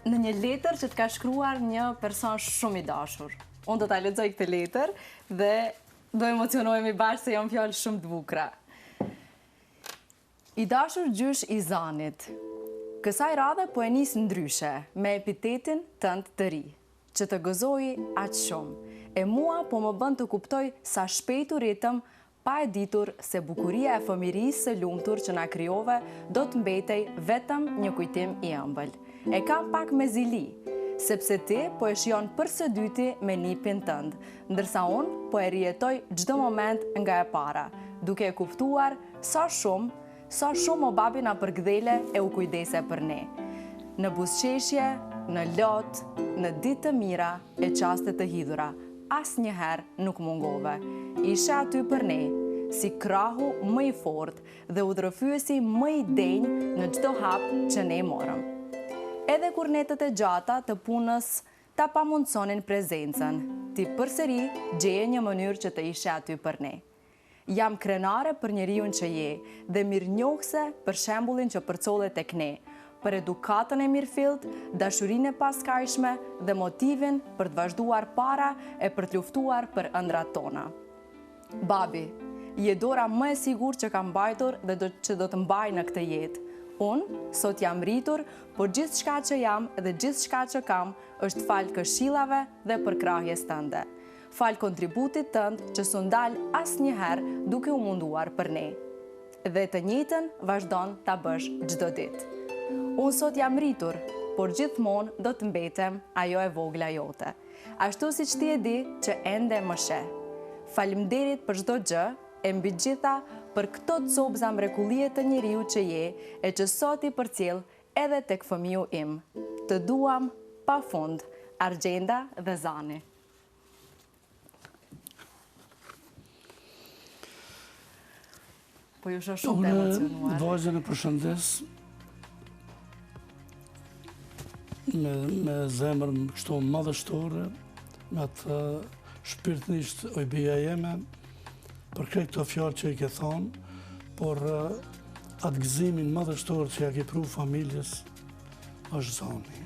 në një letër që të ka shkruar një person shumë i dashur. Unë do ta lexoj këtë letër dhe do emocionohemi bashkë se janë fjalë shumë të bukura. I dashur gjysh i Zanit, kësaj radhe po e nis ndryshe me epitetin tënd të ri, që të gëzoi aq shumë. E mua po më bën të kuptoj sa shpejt u ritëm, pa e ditur se bukuria e fëmirisë së lumtur që na krijove do të mbetej vetëm një kujtim i ëmbël. E kam pak me zili, sepse ti po e shijon për së dyti me nipin tënd, ndërsa unë po e rijetoj çdo moment nga e para, duke e kuptuar sa shumë o babi na përgdhele e u kujdese për ne. Në buzëqeshje, në lot, në ditë të mira e çaste të hidhura, asnjëherë nuk mungove. Ishe aty për ne, si krahu më i fortë dhe udhërëfyesi më i denjë në çdo hap që ne morëm. Edhe kur netët e gjata të punës ta pamundsonin prezencën, ti përsëri gjeje një mënyrë që të ishe aty për ne. Jam krenare për njeriun që je dhe mirënjohëse për shembullin që përcollet tek ne, për edukatën e mirëfillt, dashurinë e paskajshme dhe motivin për të vazhduar para e për të luftuar për ëndrat tona. Babi, je dora më e sigurt që kam mbajtur dhe që do të mbaj në këtë jetë. Unë, sot jam rritur, por gjithçka që jam dhe gjithçka që kam është fal këshillave dhe përkrahjes tënde. Fal kontributit tënd që s'u ndal asnjëherë duke u munduar për ne. Dhe të njëjtën vazhdon ta bësh çdo ditë. Unë sot jam rritur, por gjithmonë do të mbetem ajo e vogla jote. Ashtu siç ti e di që ende më sheh. Faleminderit për çdo gjë, e mbi gjitha për këto copëza mrekullie të njeriu që je e që sot i përcjell edhe tek fëmiu im. Të duam pafund, Argjenda dhe Zani. Po ju shoh shumë të emocionuar. Vajzën e përshëndes me zemër kështu madhështore, me atë shpirtnisht oj bija jeme, për krejt këto fjalë që i ke thonë, por atë gëzimin madhështor që ja ke pru familjes është Zani.